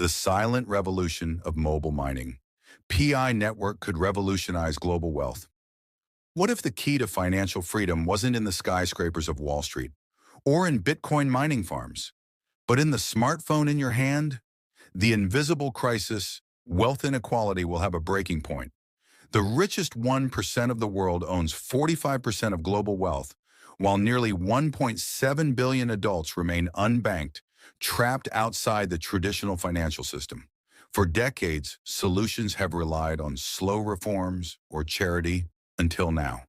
The silent revolution of mobile mining. PI network could revolutionize global wealth. What if the key to financial freedom wasn't in the skyscrapers of Wall Street or in Bitcoin mining farms, but in the smartphone in your hand? The invisible crisis, wealth inequality, will have a breaking point. The richest 1% of the world owns 45% of global wealth, while nearly 1.7 billion adults remain unbanked, trapped outside the traditional financial system. For decades, solutions have relied on slow reforms or charity until now.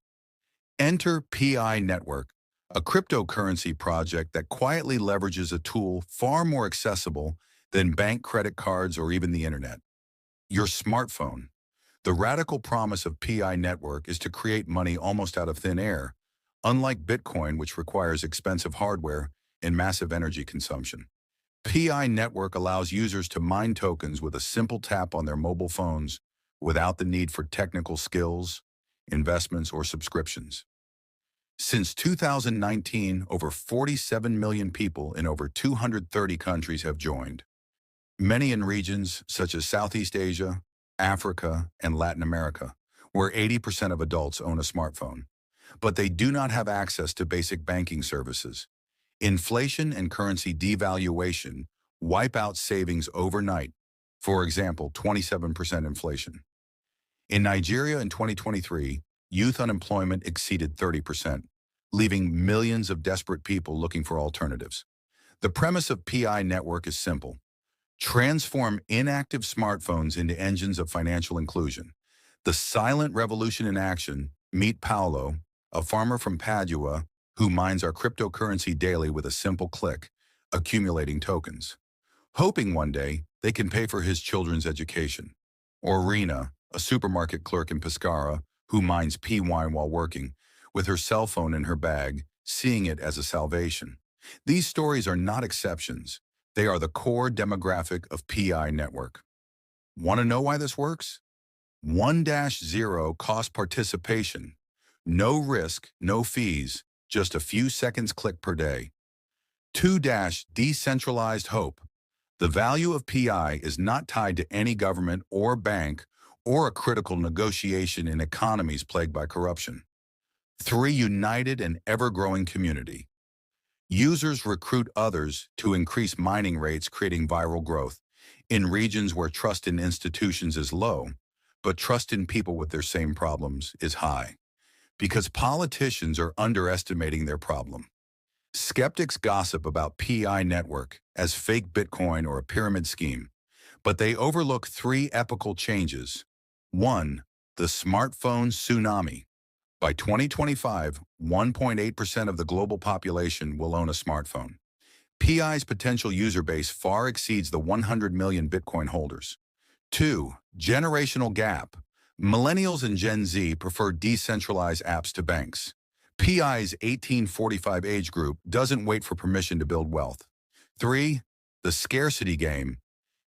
Enter PI Network, a cryptocurrency project that quietly leverages a tool far more accessible than bank credit cards or even the internet: your smartphone. The radical promise of PI Network is to create money almost out of thin air, unlike Bitcoin, which requires expensive hardware and massive energy consumption. PI Network allows users to mine tokens with a simple tap on their mobile phones without the need for technical skills, investments, or subscriptions. Since 2019, over 47 million people in over 230 countries have joined, many in regions such as Southeast Asia, Africa, and Latin America, where 80% of adults own a smartphone. But they do not have access to basic banking services. Inflation and currency devaluation wipe out savings overnight. For example, 27% inflation. In Nigeria in 2023, youth unemployment exceeded 30%, leaving millions of desperate people looking for alternatives. The premise of PI Network is simple: transform inactive smartphones into engines of financial inclusion. The silent revolution in action. Meet Paolo, a farmer from Padua who mines our cryptocurrency daily with a simple click, accumulating tokens, hoping one day they can pay for his children's education. Or Rena, a supermarket clerk in Pescara who mines pea wine while working, with her cell phone in her bag, seeing it as a salvation. These stories are not exceptions. They are the core demographic of PI Network. Want to know why this works? 1-0 cost participation. No risk, no fees, just a few seconds click per day. 2- decentralized hope. The value of PI is not tied to any government or bank or a critical negotiation in economies plagued by corruption. 3- united and ever-growing community. Users recruit others to increase mining rates, creating viral growth in regions where trust in institutions is low, but trust in people with their same problems is high, because politicians are underestimating their problem. Skeptics gossip about PI Network as fake Bitcoin or a pyramid scheme, but they overlook 3 epochal changes. 1. The smartphone tsunami. By 2025, 1.8% of the global population will own a smartphone. PI's potential user base far exceeds the 100 million Bitcoin holders. 2. Generational gap. Millennials and Gen Z prefer decentralized apps to banks. PI's 1845 age group doesn't wait for permission to build wealth. 3. The scarcity game.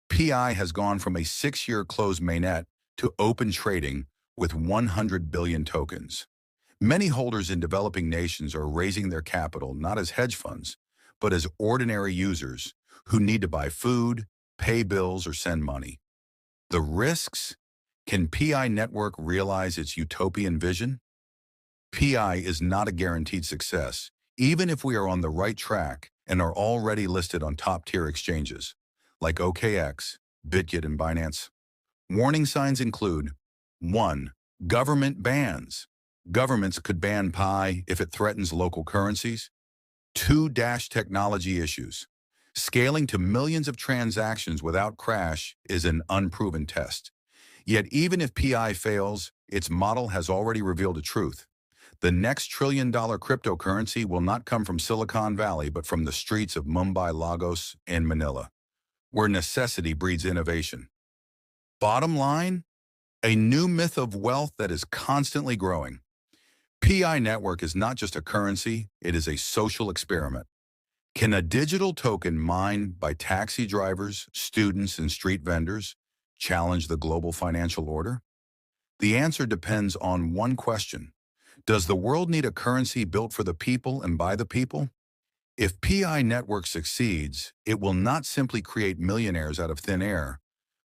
PI has gone from a 6-year closed mainnet to open trading with 100 billion tokens. Many holders in developing nations are raising their capital not as hedge funds, but as ordinary users who need to buy food, pay bills, or send money. The risks? Can PI Network realize its utopian vision? PI is not a guaranteed success, even if we are on the right track and are already listed on top-tier exchanges, like OKX, Bitget, and Binance. Warning signs include: 1. Government bans. Governments could ban PI if it threatens local currencies. 2. Technology issues. Scaling to millions of transactions without crash is an unproven test. Yet even if PI fails, its model has already revealed a truth. The next trillion-dollar cryptocurrency will not come from Silicon Valley, but from the streets of Mumbai, Lagos, and Manila, where necessity breeds innovation. Bottom line, a new myth of wealth that is constantly growing. PI Network is not just a currency, it is a social experiment. Can a digital token mined by taxi drivers, students, and street vendors challenge the global financial order? The answer depends on one question: does the world need a currency built for the people and by the people? If PI Network succeeds, it will not simply create millionaires out of thin air,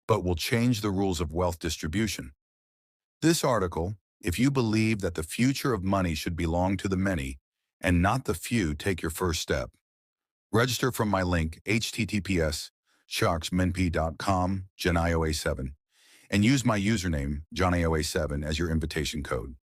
but will change the rules of wealth distribution. This article, if you believe that the future of money should belong to the many and not the few, take your first step. Register from my link, https://sharksminp.com, JohnIOA7, and use my username, JohnIOA7, as your invitation code.